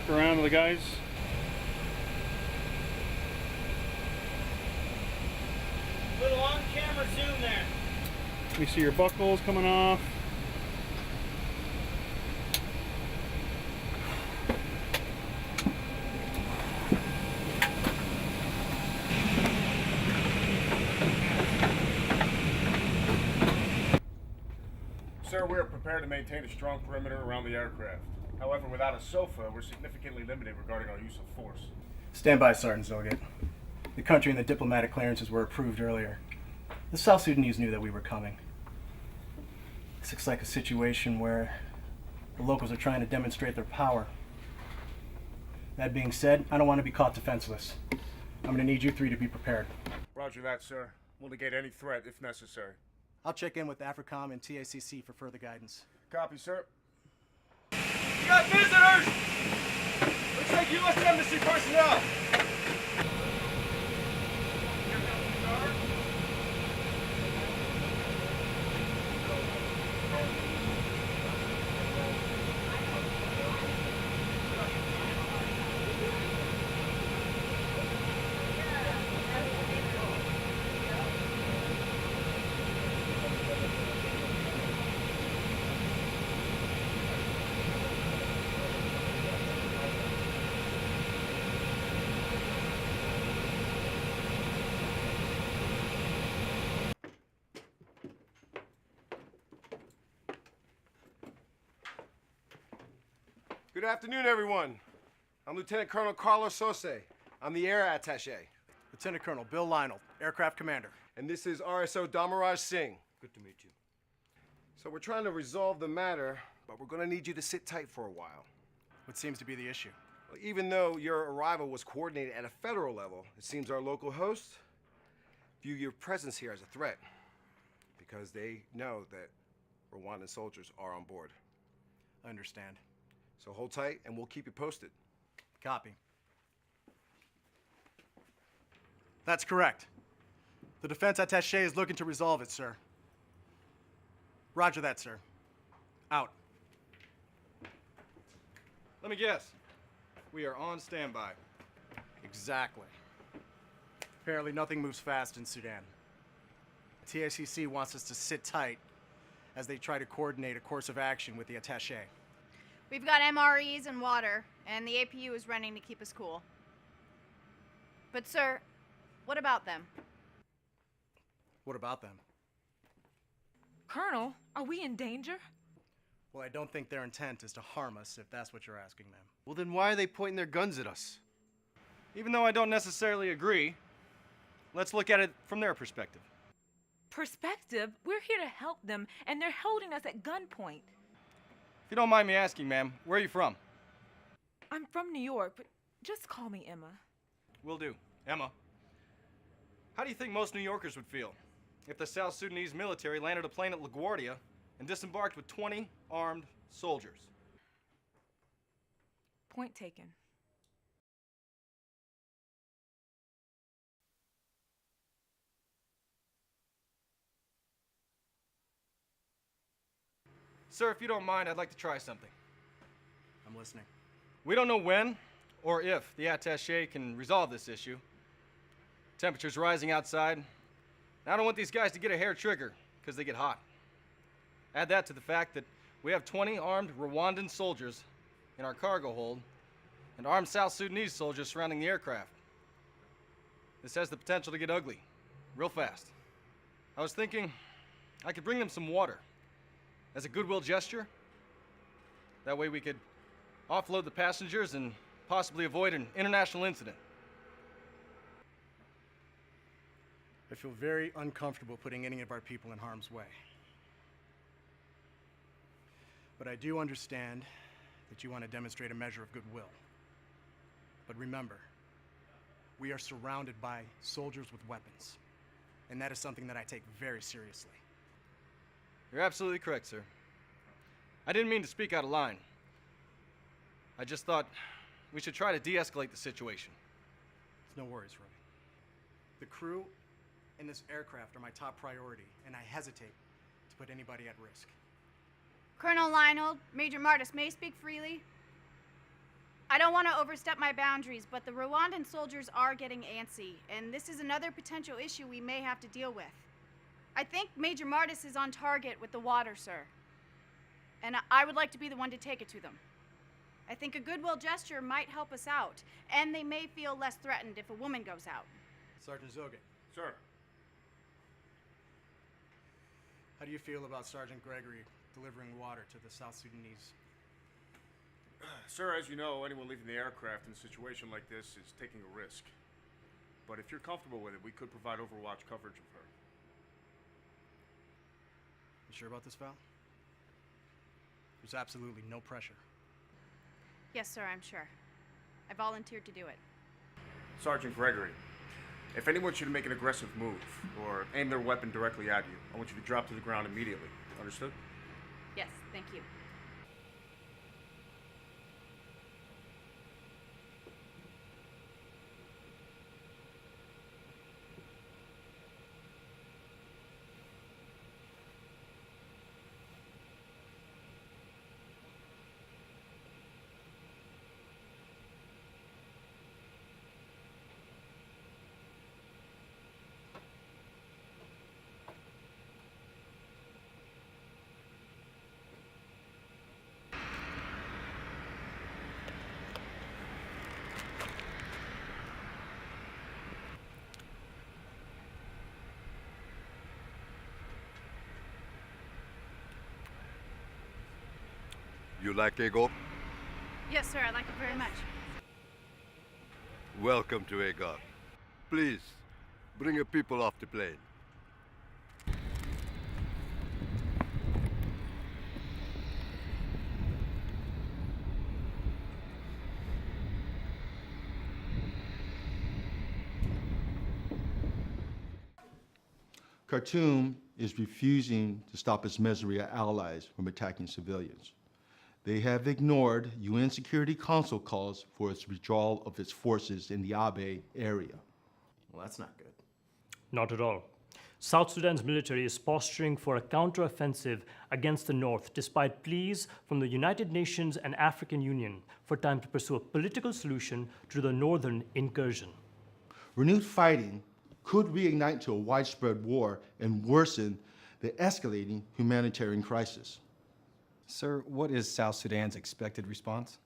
look around to the guys. Little on-camera zoom there. Let me see your buckles coming off. Sir, we are prepared to maintain a strong perimeter around the aircraft. However, without a SOFA, we're significantly limited regarding our use of force. Stand by, Sergeant Zilgate. The country and the diplomatic clearances were approved earlier. The South Sudanese knew that we were coming. This looks like a situation where the locals are trying to demonstrate their power. That being said, I don't want to be caught defenseless. I'm going to need you three to be prepared. Roger that, sir. We'll negate any threat if necessary. I'll check in with AFRICOM and TACC for further guidance. Copy, sir. We got visitors! Looks like U.S. Embassy personnel. Good afternoon, everyone. I'm Lieutenant Colonel Carlos Sose. I'm the Air Attaché. Lieutenant Colonel Bill Lionel, Aircraft Commander. And this is RSO Damaraj Singh. Good to meet you. So we're trying to resolve the matter, but we're going to need you to sit tight for a while. What seems to be the issue? Well, even though your arrival was coordinated at a federal level, it seems our local hosts view your presence here as a threat because they know that Rwandan soldiers are on board. I understand. So hold tight, and we'll keep you posted. Copy. That's correct. The defense attaché is looking to resolve it, sir. Roger that, sir. Out. Let me guess. We are on standby. Exactly. Apparently nothing moves fast in Sudan. TACC wants us to sit tight as they try to coordinate a course of action with the attaché. We've got MREs and water, and the APU is running to keep us cool. But sir, what about them? What about them? Colonel, are we in danger? Well, I don't think their intent is to harm us, if that's what you're asking them. Well, then why are they pointing their guns at us? Even though I don't necessarily agree, let's look at it from their perspective. Perspective? We're here to help them, and they're holding us at gunpoint. If you don't mind me asking, ma'am, where are you from? I'm from New York, but just call me Emma. Will do. Emma. How do you think most New Yorkers would feel if the South Sudanese military landed a plane at LaGuardia and disembarked with 20 armed soldiers? Point taken. Sir, if you don't mind, I'd like to try something. I'm listening. We don't know when or if the attaché can resolve this issue. Temperature's rising outside. I don't want these guys to get a hair trigger because they get hot. Add that to the fact that we have 20 armed Rwandan soldiers in our cargo hold and armed South Sudanese soldiers surrounding the aircraft. This has the potential to get ugly real fast. I was thinking I could bring them some water as a goodwill gesture. That way we could offload the passengers and possibly avoid an international incident. I feel very uncomfortable putting any of our people in harm's way. But I do understand that you want to demonstrate a measure of goodwill. But remember, we are surrounded by soldiers with weapons, and that is something that I take very seriously. You're absolutely correct, sir. I didn't mean to speak out of line. I just thought we should try to de-escalate the situation. It's no worries, Roy. The crew and this aircraft are my top priority, and I hesitate to put anybody at risk. Colonel Lionel, Major Martis, may I speak freely? I don't want to overstep my boundaries, but the Rwandan soldiers are getting antsy, and this is another potential issue we may have to deal with. I think Major Martis is on target with the water, sir. And I would like to be the one to take it to them. I think a goodwill gesture might help us out, and they may feel less threatened if a woman goes out. Sergeant Zogan, Sir, how do you feel about Sergeant Gregory delivering water to the South Sudanese? sir, as you know, anyone leaving the aircraft in a situation like this is taking a risk. But if you're comfortable with it, we could provide overwatch coverage of her. You sure about this, Val? There's absolutely no pressure. Yes, sir, I'm sure. I volunteered to do it. Sergeant Gregory, if anyone should make an aggressive move or aim their weapon directly at you, I want you to drop to the ground immediately. Understood? Yes, thank you. You like Ego? Yes, sir, I like it very much. Welcome to Ego. Please, bring your people off the plane. Khartoum is refusing to stop its Mesria allies from attacking civilians. They have ignored UN Security Council calls for its withdrawal of its forces in the Abyei area. Well, that's not good. Not at all. South Sudan's military is posturing for a counteroffensive against the North, despite pleas from the United Nations and African Union for time to pursue a political solution to the northern incursion. Renewed fighting could reignite to a widespread war and worsen the escalating humanitarian crisis. Sir, what is South Sudan's expected response?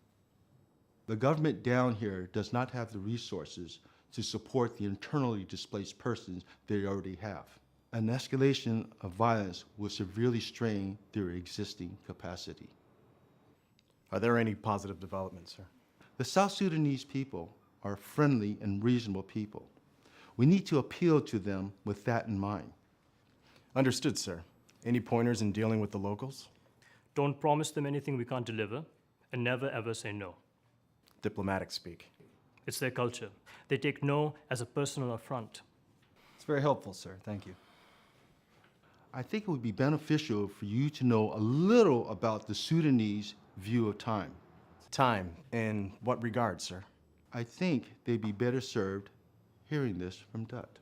The government down here does not have the resources to support the internally displaced persons they already have. An escalation of violence will severely strain their existing capacity. Are there any positive developments, sir? The South Sudanese people are friendly and reasonable people. We need to appeal to them with that in mind. Understood, sir. Any pointers in dealing with the locals? Don't promise them anything we can't deliver, and never ever say no. Diplomatic speak. It's their culture. They take no as a personal affront. It's very helpful, sir. Thank you. I think it would be beneficial for you to know a little about the Sudanese view of time. Time? In what regard, sir? I think they'd be better served hearing this from Dut.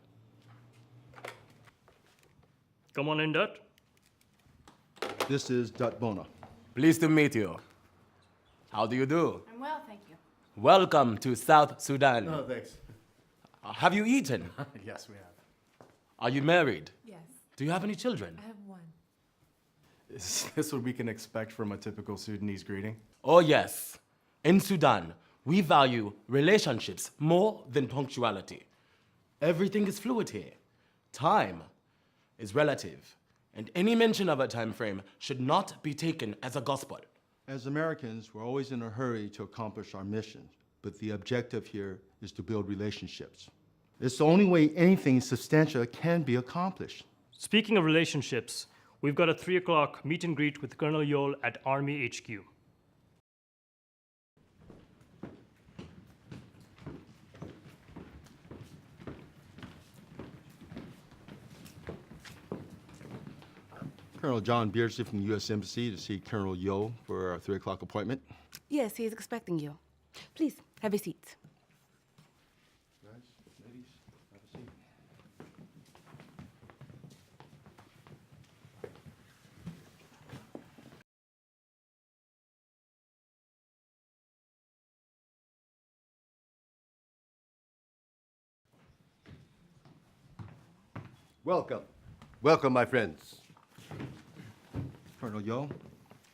Come on in, Dut. This is Dut Bona. Pleased to meet you. How do you do? I'm well, thank you. Welcome to South Sudan. Oh, thanks. Have you eaten? Yes, we have. Are you married? Yes, Do you have any children? I have one. Is this what we can expect from a typical Sudanese greeting? Oh, yes. In Sudan, we value relationships more than punctuality. Everything is fluid here. Time is relative, and any mention of a time frame should not be taken as a gospel. As Americans, we're always in a hurry to accomplish our mission, but the objective here is to build relationships. It's the only way anything substantial can be accomplished. Speaking of relationships, we've got a 3 o'clock meet and greet with Colonel Yole at Army HQ. Colonel John Beardsley from the U.S. Embassy to see Colonel Yo for our 3 o'clock appointment. Yes, he is expecting you. Please, have a seat. Welcome. Welcome, my friends. Colonel Yo,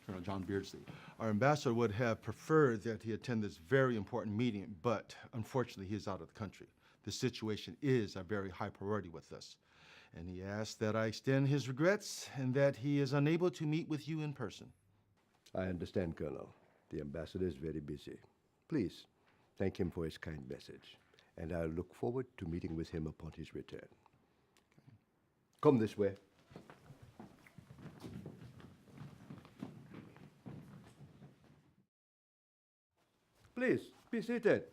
Colonel John Beardsley. Our ambassador would have preferred that he attend this very important meeting, but unfortunately he is out of the country. The situation is a very high priority with us. And he asked that I extend his regrets and that he is unable to meet with you in person. I understand, Colonel. The ambassador is very busy. Please, thank him for his kind message, and I look forward to meeting with him upon his return. Come this way. Please, be seated.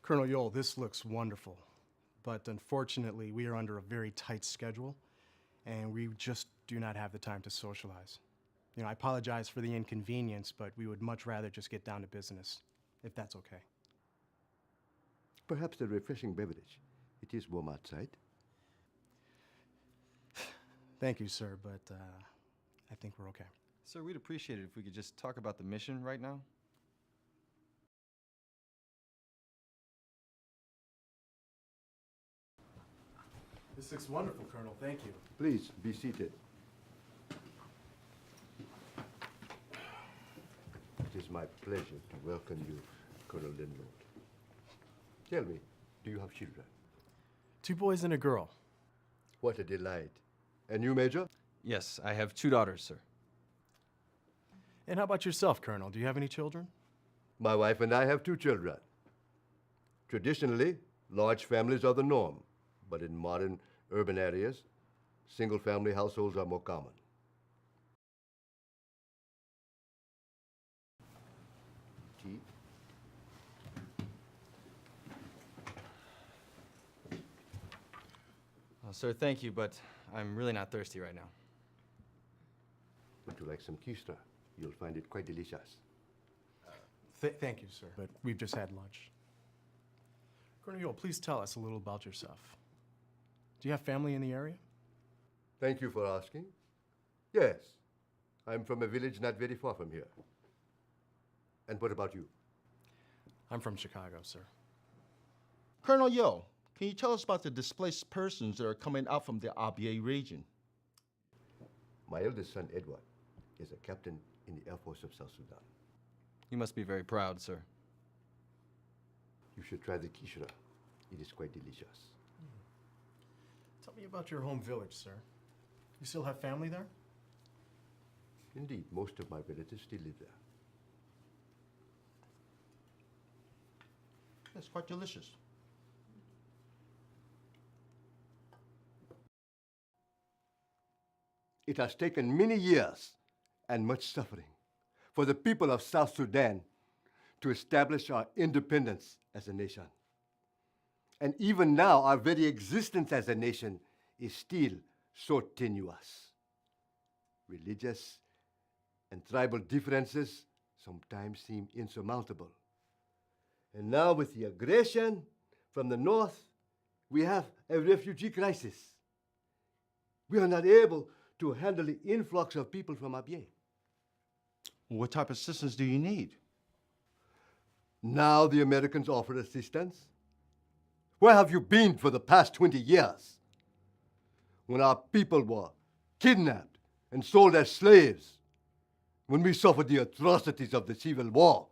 Colonel Yole, this looks wonderful, but unfortunately we are under a very tight schedule and we just do not have the time to socialize. I apologize for the inconvenience, but we would much rather just get down to business, if that's okay. Perhaps a refreshing beverage. It is warm outside. Thank you, sir, but I think we're okay. Sir, we'd appreciate it if we could just talk about the mission right now. This looks wonderful, Colonel. Thank you. Please, be seated. It is my pleasure to welcome you, Colonel Linlord. Tell me, do you have children? 2 boys and a girl. What a delight. And you, Major? Yes, I have 2 daughters, sir. And how about yourself, Colonel? Do you have any children? My wife and I have 2 children. Traditionally, large families are the norm, but in modern urban areas, single-family households are more common. Tea? Sir, thank you, but I'm really not thirsty right now. Would you like some kistra? You'll find it quite delicious. Thank you, sir, but we've just had lunch. Colonel Yole, please tell us a little about yourself. Do you have family in the area? Thank you for asking. Yes, I'm from a village not very far from here. And what about you? I'm from Chicago, sir. Colonel Yo, can you tell us about the displaced persons that are coming out from the Abyei region? My eldest son, Edward, is a captain in the Air Force of South Sudan. You must be very proud, sir. You should try the kishra. It is quite delicious. Tell me about your home village, sir. You still have family there? Indeed, most of my relatives still live there. It's quite delicious. It has taken many years and much suffering for the people of South Sudan to establish our independence as a nation. And even now, our very existence as a nation is still so tenuous. Religious and tribal differences sometimes seem insurmountable. And now with the aggression from the north, we have a refugee crisis. We are not able to handle the influx of people from Abyei. What type of assistance do you need? Now the Americans offer assistance. Where have you been for the past 20 years? When our people were kidnapped and sold as slaves, when we suffered the atrocities of the Civil War.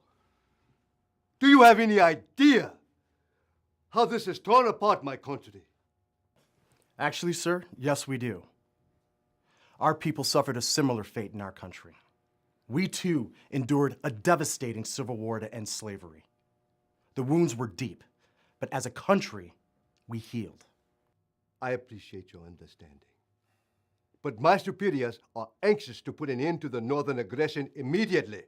Do you have any idea how this has torn apart my country? Actually, sir, yes, we do. Our people suffered a similar fate in our country. We too endured a devastating civil war to end slavery. The wounds were deep, but as a country, we healed. I appreciate your understanding. But my superiors are anxious to put an end to the northern aggression immediately.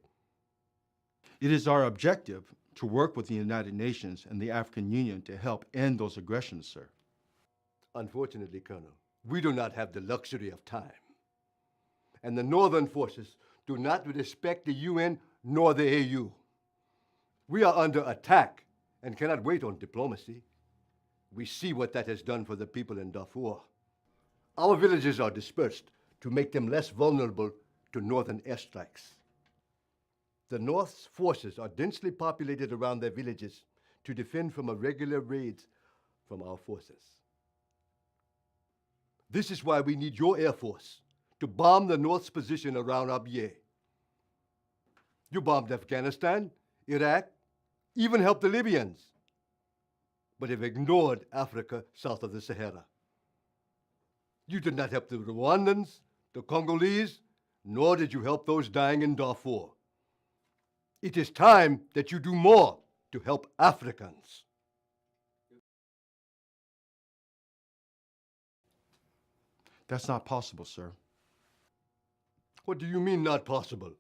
It is our objective to work with the United Nations and the African Union to help end those aggressions, sir. Unfortunately, Colonel, we do not have the luxury of time. And the northern forces do not respect the UN nor the AU. We are under attack and cannot wait on diplomacy. We see what that has done for the people in Darfur. Our villages are dispersed to make them less vulnerable to northern airstrikes. The North's forces are densely populated around their villages to defend from irregular raids from our forces. This is why we need your Air Force to bomb the North's position around Abyei. You bombed Afghanistan, Iraq, even helped the Libyans, but have ignored Africa south of the Sahara. You did not help the Rwandans, the Congolese, nor did you help those dying in Darfur. It is time that you do more to help Africans. That's not possible, sir. What do you mean, not possible?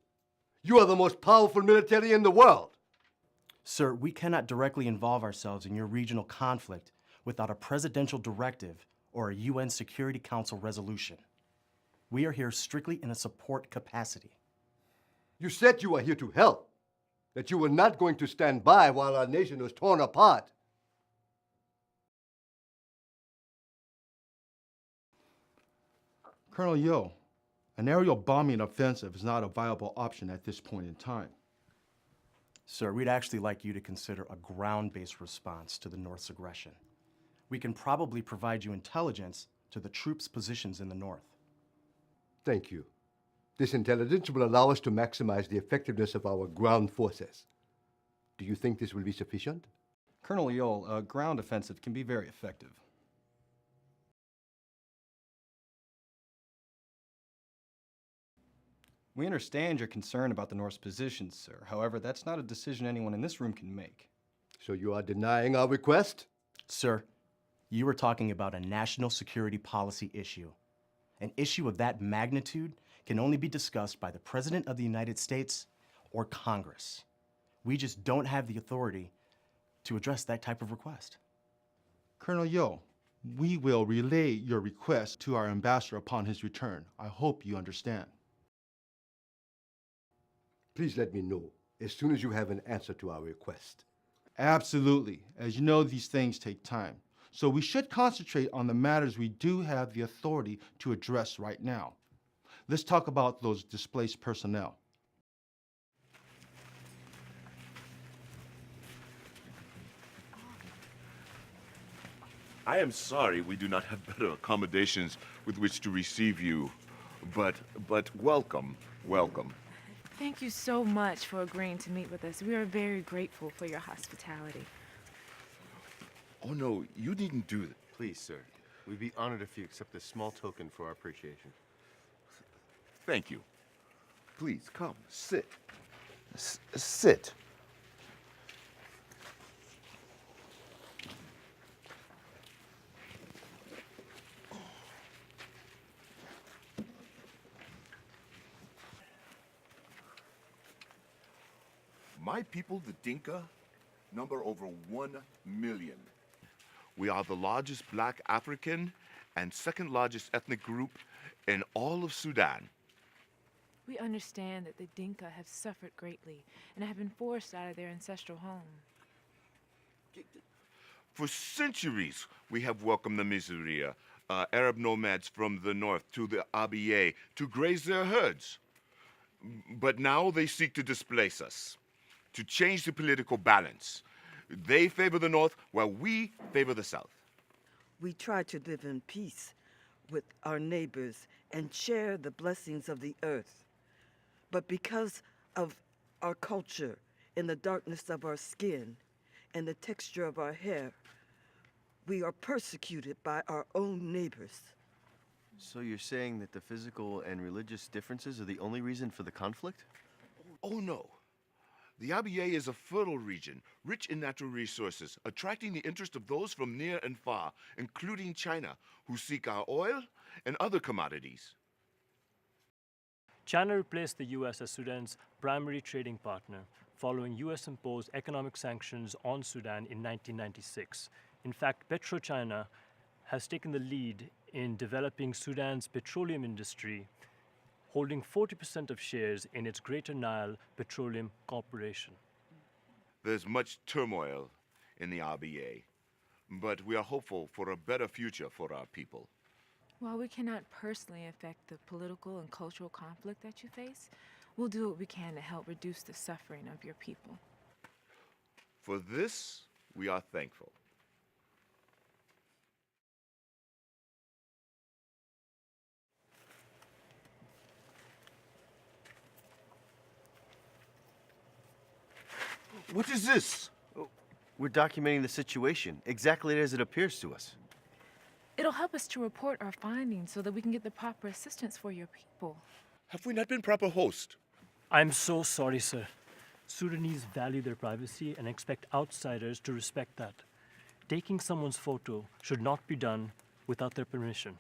You are the most powerful military in the world. Sir, we cannot directly involve ourselves in your regional conflict without a presidential directive or a UN Security Council resolution. We are here strictly in a support capacity. You said you are here to help, that you were not going to stand by while our nation was torn apart. Colonel Yo, an aerial bombing offensive is not a viable option at this point in time. Sir, we'd actually like you to consider a ground-based response to the North's aggression. We can probably provide you intelligence to the troops' positions in the North. Thank you. This intelligence will allow us to maximize the effectiveness of our ground forces. Do you think this will be sufficient? Colonel Yole, a ground offensive can be very effective. We understand your concern about the North's position, sir. However, that's not a decision anyone in this room can make. So you are denying our request? Sir, you are talking about a national security policy issue. An issue of that magnitude can only be discussed by the President of the United States or Congress. We just don't have the authority to address that type of request. Colonel Yo, we will relay your request to our ambassador upon his return. I hope you understand. Please let me know as soon as you have an answer to our request. Absolutely. As you know, these things take time. So we should concentrate on the matters we do have the authority to address right now. Let's talk about those displaced personnel. I am sorry we do not have better accommodations with which to receive you, but welcome, welcome. Thank you so much for agreeing to meet with us. We are very grateful for your hospitality. Oh no, you needn't do that. Please, sir. We'd be honored if you accept this small token for our appreciation. Thank you. Please, come, sit. Sit. My people, the Dinka, number over 1 million. We are the largest black African and second largest ethnic group in all of Sudan. We understand that the Dinka have suffered greatly and have been forced out of their ancestral home. For centuries, we have welcomed the Mizuriya, Arab nomads from the north, to the Abyei to graze their herds. But now they seek to displace us, to change the political balance. They favor the north while we favor the south. We try to live in peace with our neighbors and share the blessings of the earth. But because of our culture and the darkness of our skin and the texture of our hair, we are persecuted by our own neighbors. So you're saying that the physical and religious differences are the only reason for the conflict? Oh no. The Abyei is a fertile region, rich in natural resources, attracting the interest of those from near and far, including China, who seek our oil and other commodities. China replaced the U.S. as Sudan's primary trading partner, following U.S.-imposed economic sanctions on Sudan in 1996. In fact, PetroChina has taken the lead in developing Sudan's petroleum industry, holding 40% of shares in its Greater Nile Petroleum Corporation. There's much turmoil in the Abyei, but we are hopeful for a better future for our people. While we cannot personally affect the political and cultural conflict that you face, we'll do what we can to help reduce the suffering of your people. For this, we are thankful. What is this? We're documenting the situation, exactly as it appears to us. It'll help us to report our findings so that we can get the proper assistance for your people. Have we not been proper host? I'm so sorry, sir. Sudanese value their privacy and expect outsiders to respect that. Taking someone's photo should not be done without their permission.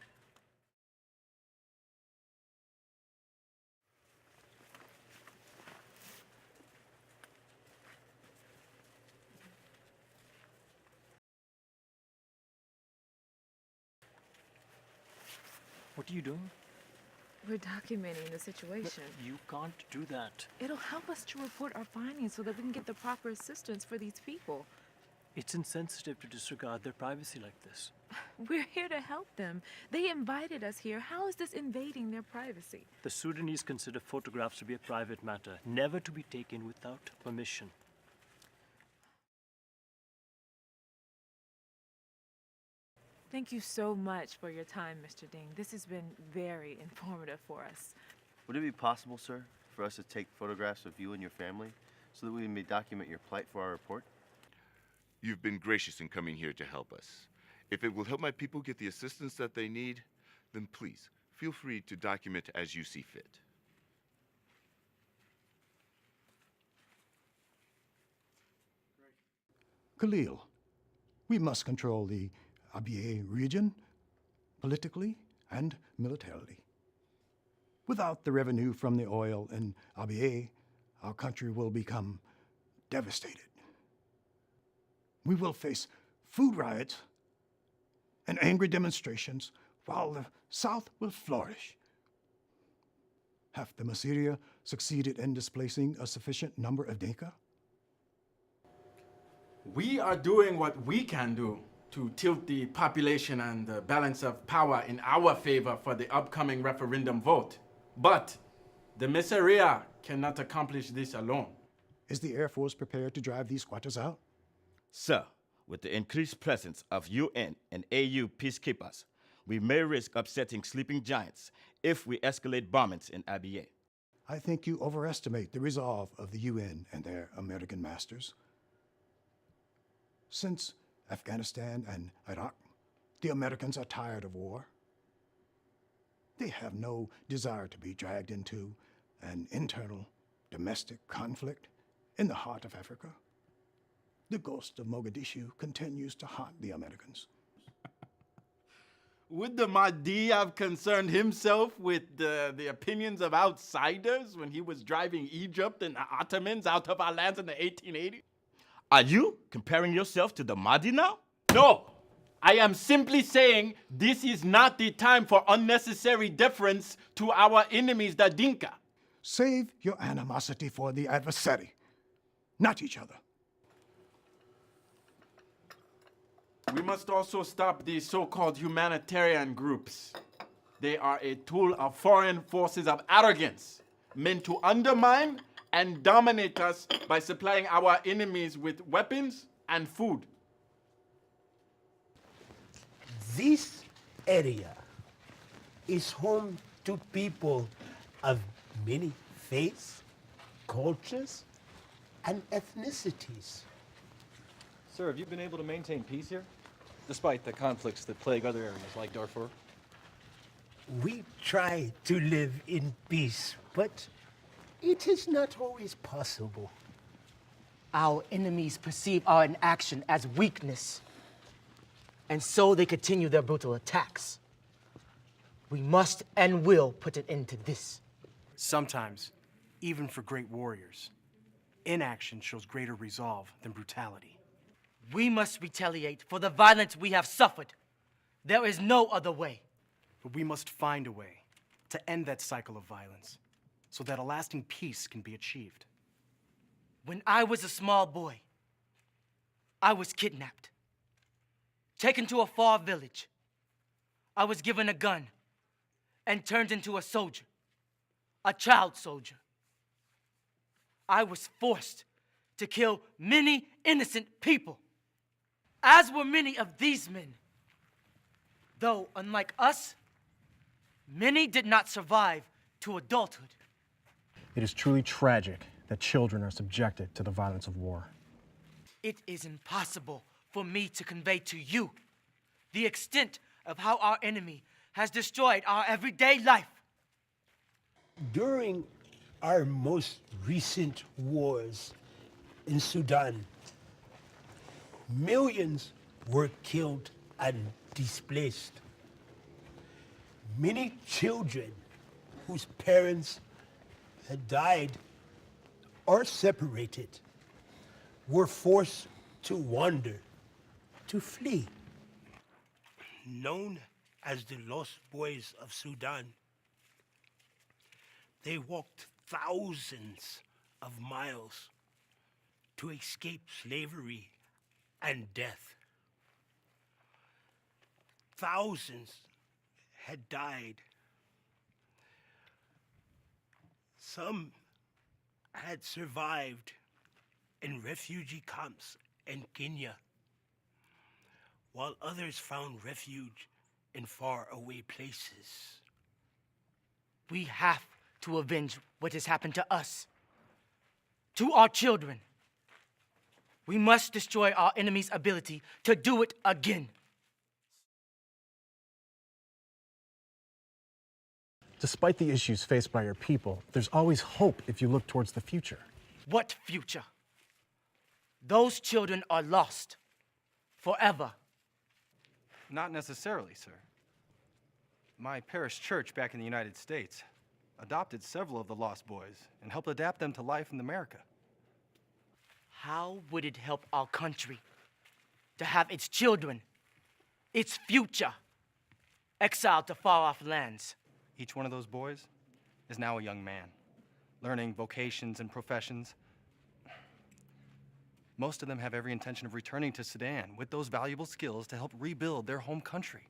What are you doing? We're documenting the situation. You can't do that. It'll help us to report our findings so that we can get the proper assistance for these people. It's insensitive to disregard their privacy like this. We're here to help them. They invited us here. How is this invading their privacy? The Sudanese consider photographs to be a private matter, never to be taken without permission. Thank you so much for your time, Mr. Ding. This has been very informative for us. Would it be possible, sir, for us to take photographs of you and your family so that we may document your plight for our report? You've been gracious in coming here to help us. If it will help my people get the assistance that they need, then please, feel free to document as you see fit. Khalil, we must control the Abyei region politically and militarily. Without the revenue from the oil in Abyei, our country will become devastated. We will face food riots and angry demonstrations while the South will flourish. Have the Masiria succeeded in displacing a sufficient number of Dinka? We are doing what we can do to tilt the population and the balance of power in our favor for the upcoming referendum vote. But the Messiah cannot accomplish this alone. Is the Air Force prepared to drive these squatters out? Sir, with the increased presence of UN and AU peacekeepers, we may risk upsetting sleeping giants if we escalate bombings in Abyei. I think you overestimate the resolve of the UN and their American masters. Since Afghanistan and Iraq, the Americans are tired of war. They have no desire to be dragged into an internal domestic conflict in the heart of Africa. The ghost of Mogadishu continues to haunt the Americans. Would the Mahdi have concerned himself with the opinions of outsiders when he was driving Egypt and the Ottomans out of our lands in the 1880s? Are you comparing yourself to the Mahdi now? No! I am simply saying this is not the time for unnecessary deference to our enemies, the Dinka. Save your animosity for the adversary, not each other. We must also stop these so-called humanitarian groups. They are a tool of foreign forces of arrogance, meant to undermine and dominate us by supplying our enemies with weapons and food. This area is home to people of many faiths, cultures, and ethnicities. Sir, have you been able to maintain peace here? Despite the conflicts that plague other areas like Darfur? We try to live in peace, but it is not always possible. Our enemies perceive our inaction as weakness, and so they continue their brutal attacks. We must and will put an end to this. Sometimes, even for great warriors, inaction shows greater resolve than brutality. We must retaliate for the violence we have suffered. There is no other way. But we must find a way to end that cycle of violence so that a lasting peace can be achieved. When I was a small boy, I was kidnapped, taken to a far village, I was given a gun and turned into a soldier, a child soldier. I was forced to kill many innocent people, as were many of these men. Though, unlike us, many did not survive to adulthood. It is truly tragic that children are subjected to the violence of war. It is impossible for me to convey to you the extent of how our enemy has destroyed our everyday life. During our most recent wars in Sudan, millions were killed and displaced. Many children whose parents had died or separated were forced to wander, to flee. Known as the Lost Boys of Sudan, they walked thousands of miles to escape slavery and death. Thousands had died. Some had survived in refugee camps in Kenya, while others found refuge in faraway places. We have to avenge what has happened to us, to our children. We must destroy our enemy's ability to do it again. Despite the issues faced by your people, there's always hope if you look towards the future. What future? Those children are lost forever. Not necessarily, sir. My parish church back in the United States adopted several of the lost boys and helped adapt them to life in America. How would it help our country to have its children, its future, exiled to far-off lands? Each one of those boys is now a young man, learning vocations and professions. Most of them have every intention of returning to Sudan with those valuable skills to help rebuild their home country.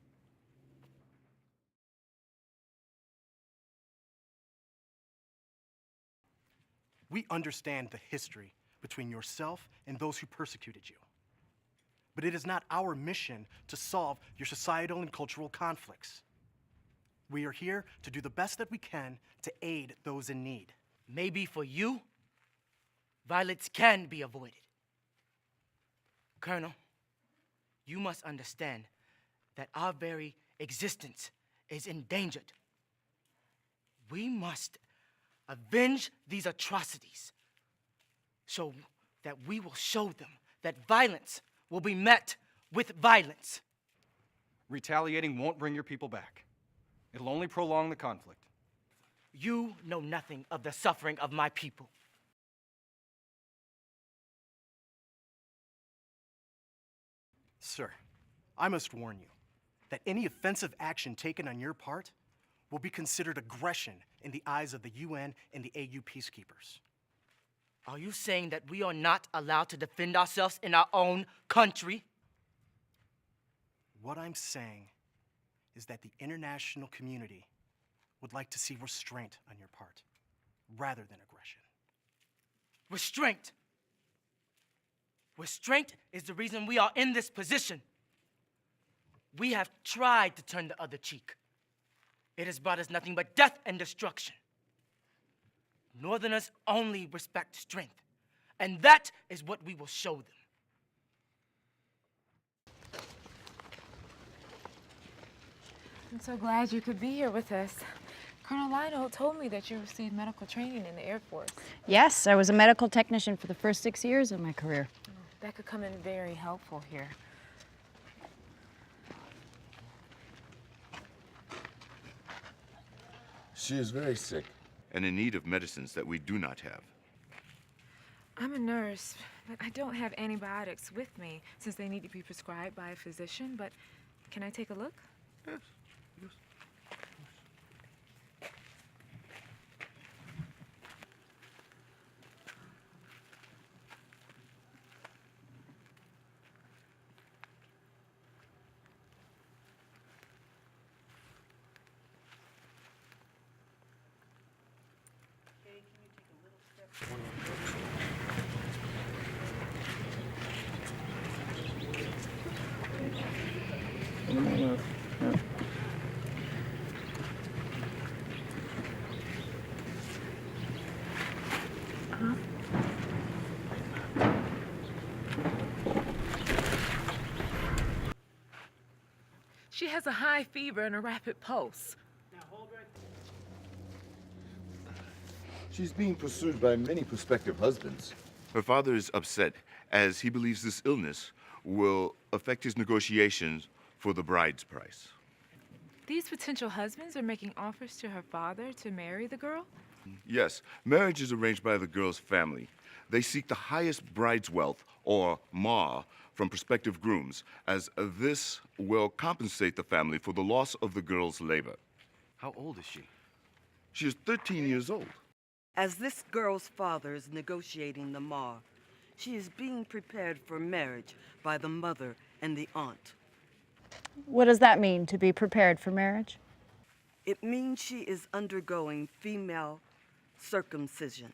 We understand the history between yourself and those who persecuted you. But it is not our mission to solve your societal and cultural conflicts. We are here to do the best that we can to aid those in need. Maybe for you, violence can be avoided. Colonel, you must understand that our very existence is endangered. We must avenge these atrocities so that we will show them that violence will be met with violence. Retaliating won't bring your people back. It'll only prolong the conflict. You know nothing of the suffering of my people. Sir, I must warn you that any offensive action taken on your part will be considered aggression in the eyes of the UN and the AU peacekeepers. Are you saying that we are not allowed to defend ourselves in our own country? What I'm saying is that the international community would like to see restraint on your part, rather than aggression. Restraint. Restraint is the reason we are in this position. We have tried to turn the other cheek. It has brought us nothing but death and destruction. Northerners only respect strength, and that is what we will show them. I'm so glad you could be here with us. Colonel Lionel told me that you received medical training in the Air Force. Yes, I was a medical technician for the first 6 years of my career. That could come in very helpful here. She is very sick and in need of medicines that we do not have. I'm a nurse, but I don't have antibiotics with me since they need to be prescribed by a physician. But can I take a look? Yes. She has a high fever and a rapid pulse. She's being pursued by many prospective husbands. Her father is upset as he believes this illness will affect his negotiations for the bride's price. These potential husbands are making offers to her father to marry the girl? Yes, marriage is arranged by the girl's family. They seek the highest bride's wealth, or ma, from prospective grooms, as this will compensate the family for the loss of the girl's labor. How old is she? She is 13 years old. As this girl's father is negotiating the mahr, she is being prepared for marriage by the mother and the aunt. What does that mean, to be prepared for marriage? It means she is undergoing female circumcision,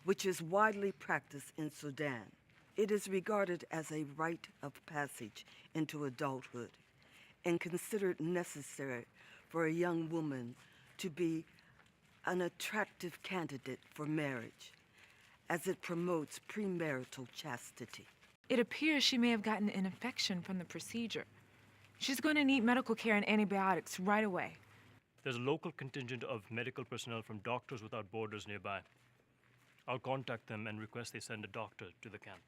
which is widely practiced in Sudan. It is regarded as a rite of passage into adulthood and considered necessary for a young woman to be an attractive candidate for marriage, as it promotes premarital chastity. It appears she may have gotten an infection from the procedure. She's going to need medical care and antibiotics right away. There's a local contingent of medical personnel from Doctors Without Borders nearby. I'll contact them and request they send a doctor to the camp.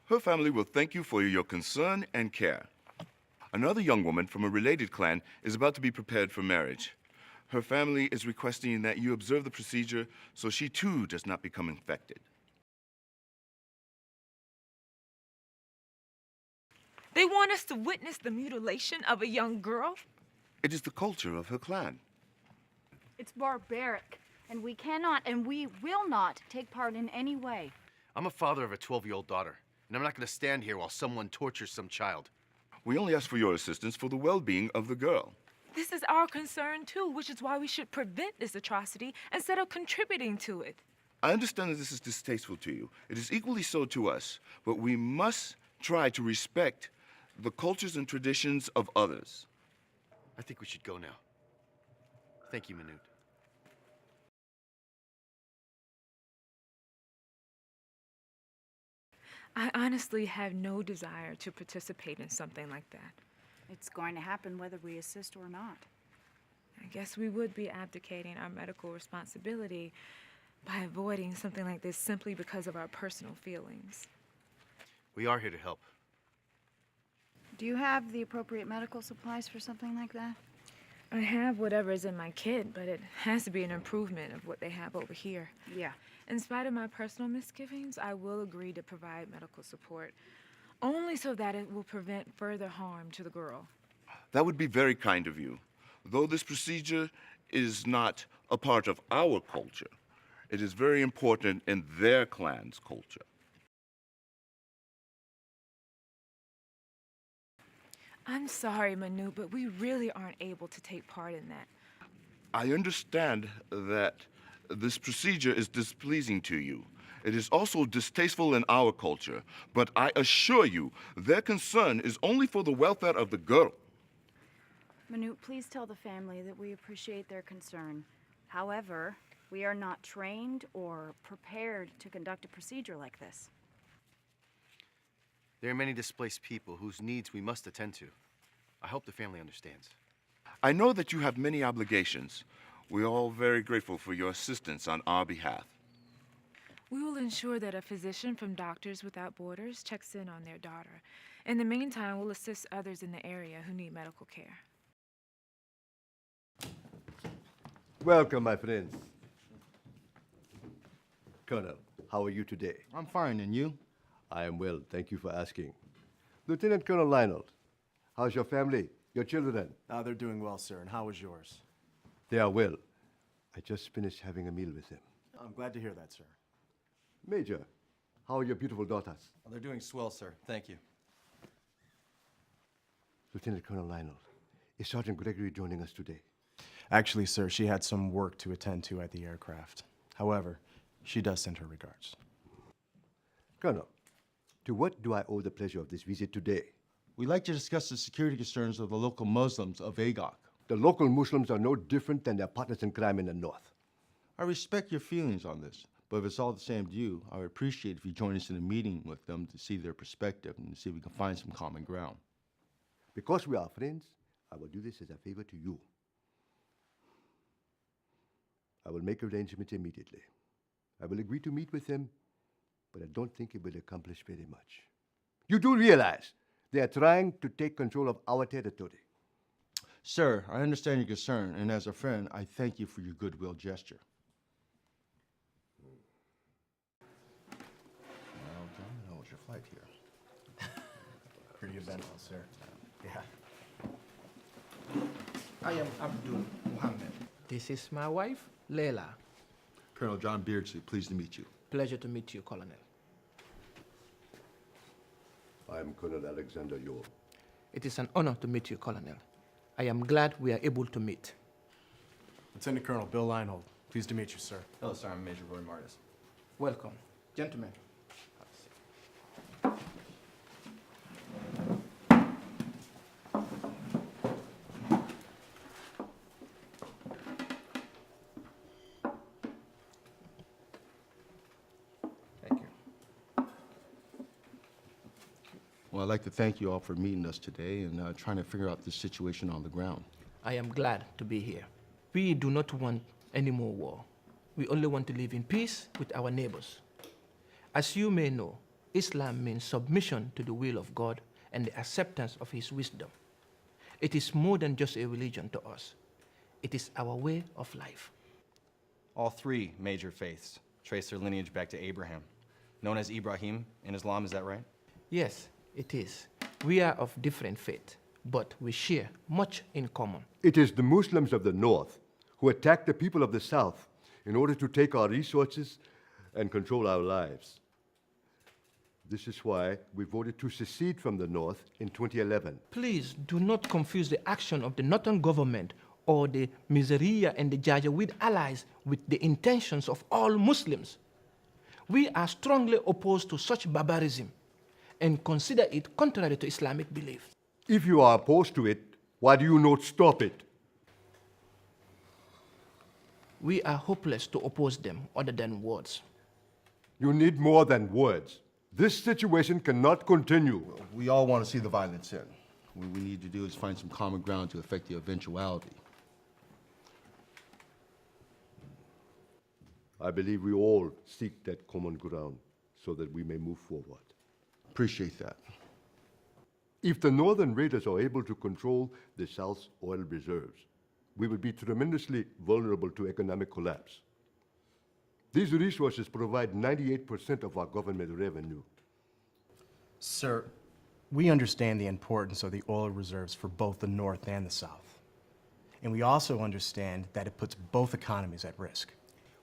Her family will thank you for your concern and care. Another young woman from a related clan is about to be prepared for marriage. Her family is requesting that you observe the procedure so she too does not become infected. They want us to witness the mutilation of a young girl? It is the culture of her clan. It's barbaric, and we cannot and we will not take part in any way. I'm a father of a 12-year-old daughter, and I'm not going to stand here while someone tortures some child. We only ask for your assistance for the well-being of the girl. This is our concern too, which is why we should prevent this atrocity instead of contributing to it. I understand that this is distasteful to you. It is equally so to us, but we must try to respect the cultures and traditions of others. I think we should go now. Thank you, Manute. I honestly have no desire to participate in something like that. It's going to happen whether we assist or not. I guess we would be abdicating our medical responsibility by avoiding something like this simply because of our personal feelings. We are here to help. Do you have the appropriate medical supplies for something like that? I have whatever is in my kit, but it has to be an improvement of what they have over here. Yeah. In spite of my personal misgivings, I will agree to provide medical support, only so that it will prevent further harm to the girl. That would be very kind of you. Though this procedure is not a part of our culture, it is very important in their clan's culture. I'm sorry, Manute, but we really aren't able to take part in that. I understand that this procedure is displeasing to you. It is also distasteful in our culture, but I assure you, their concern is only for the welfare of the girl. Manute, please tell the family that we appreciate their concern. However, we are not trained or prepared to conduct a procedure like this. There are many displaced people whose needs we must attend to. I hope the family understands. I know that you have many obligations. We are all very grateful for your assistance on our behalf. We will ensure that a physician from Doctors Without Borders checks in on their daughter. In the meantime, we'll assist others in the area who need medical care. Welcome, my friends. Colonel, how are you today? I'm fine, and you? I am well, thank you for asking. Lieutenant Colonel Lionel, how's your family, your children? They're doing well, sir. And how is yours? They are well. I just finished having a meal with them. I'm glad to hear that, sir. Major, how are your beautiful daughters? They're doing swell, sir. Thank you. Lieutenant Colonel Lionel, is Sergeant Gregory joining us today? Actually, sir, she had some work to attend to at the aircraft. However, she does send her regards. Colonel, to what do I owe the pleasure of this visit today? We'd like to discuss the security concerns of the local Muslims of Agok. The local Muslims are no different than their partners in crime in the north. I respect your feelings on this, but if it's all the same to you, I would appreciate if you join us in a meeting with them to see their perspective and see if we can find some common ground. Because we are friends, I will do this as a favor to you. I will make arrangements immediately. I will agree to meet with them, but I don't think it will accomplish very much. You do realize they are trying to take control of our territory. Sir, I understand your concern, and as a friend, I thank you for your goodwill gesture. Well, John, how was your flight here? Pretty eventful, sir. Yeah. I am Abdul Muhammad. This is my wife, Leila. Colonel John Beardsley, pleased to meet you. Pleasure to meet you, Colonel. I am Colonel Alexander Yore. It is an honor to meet you, Colonel. I am glad we are able to meet. Lieutenant Colonel Bill Leinhold, pleased to meet you, sir. Hello, sir. I'm Major Roy Martis. Welcome. Gentlemen. Well, I'd like to thank you all for meeting us today and trying to figure out this situation on the ground. I am glad to be here. We do not want any more war. We only want to live in peace with our neighbors. As you may know, Islam means submission to the will of God and the acceptance of His wisdom. It is more than just a religion to us. It is our way of life. All three major faiths trace their lineage back to Abraham, known as Ibrahim in Islam, is that right? Yes, it is. We are of different faith, but we share much in common. It is the Muslims of the north who attack the people of the south in order to take our resources and control our lives. This is why we voted to secede from the north in 2011. Please do not confuse the action of the northern government or the Miseria and the Janjaweed allies with the intentions of all Muslims. We are strongly opposed to such barbarism and consider it contrary to Islamic belief. If you are opposed to it, why do you not stop it? We are hopeless to oppose them other than words. You need more than words. This situation cannot continue. We all want to see the violence end. What we need to do is find some common ground to affect the eventuality. I believe we all seek that common ground so that we may move forward. Appreciate that. If the northern raiders are able to control the South's oil reserves, we will be tremendously vulnerable to economic collapse. These resources provide 98% of our government revenue. Sir, we understand the importance of the oil reserves for both the North and the South. And we also understand that it puts both economies at risk.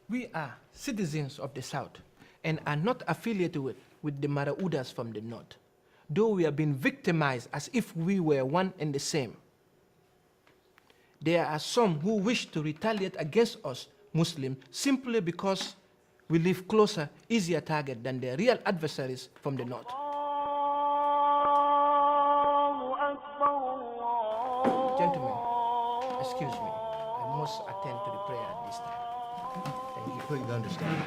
We are citizens of the South and are not affiliated with the Maraudas from the North, though we are being victimized as if we were one and the same. There are some who wish to retaliate against us Muslims simply because we live closer, easier target than their real adversaries from the North. Gentlemen, excuse me. I must attend to the prayer at this time. Thank you. Completely understand.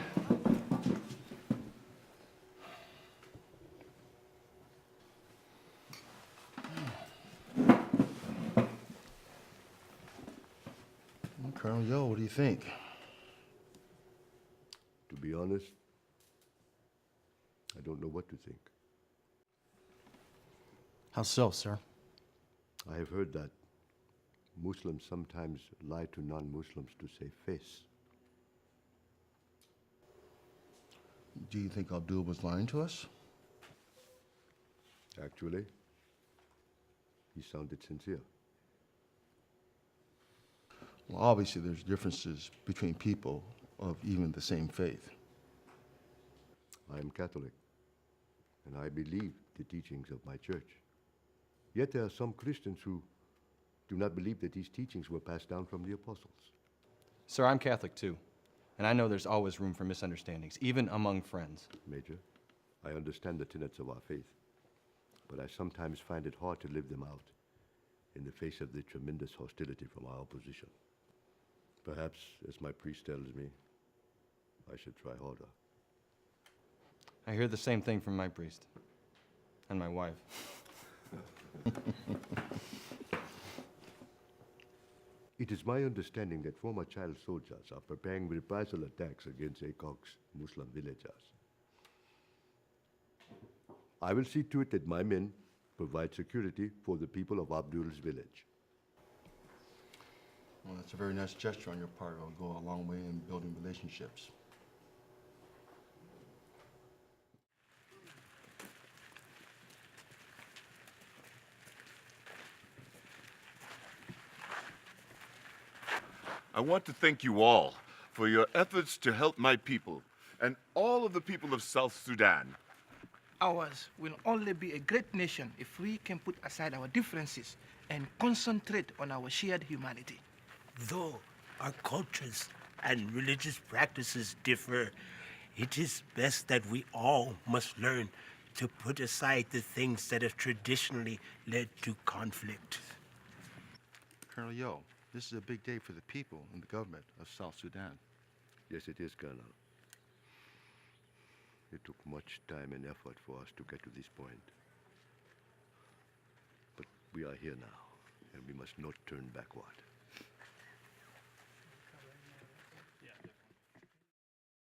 Colonel Yo, what do you think? To be honest, I don't know what to think. How so, sir? I have heard that Muslims sometimes lie to non-Muslims to save face. Do you think Abdul was lying to us? Actually, he sounded sincere. Well, obviously there's differences between people of even the same faith. I am Catholic, and I believe the teachings of my church. Yet there are some Christians who do not believe that these teachings were passed down from the apostles. Sir, I'm Catholic too, And I know there's always room for misunderstandings, even among friends. Major, I understand the tenets of our faith, but I sometimes find it hard to live them out in the face of the tremendous hostility from our opposition. Perhaps, as my priest tells me, I should try harder. I hear the same thing from my priest and my wife. It is my understanding that former child soldiers are preparing reprisal attacks against ACOG's Muslim villagers. I will see to it that my men provide security for the people of Abdul's village. Well, that's a very nice gesture on your part. It'll go a long way in building relationships. I want to thank you all for your efforts to help my people and all of the people of South Sudan. Ours will only be a great nation if we can put aside our differences and concentrate on our shared humanity. Though our cultures and religious practices differ, it is best that we all must learn to put aside the things that have traditionally led to conflict. Colonel Yo, this is a big day for the people and the government of South Sudan. Yes, it is, Colonel. It took much time and effort for us to get to this point. But we are here now, and we must not turn backward.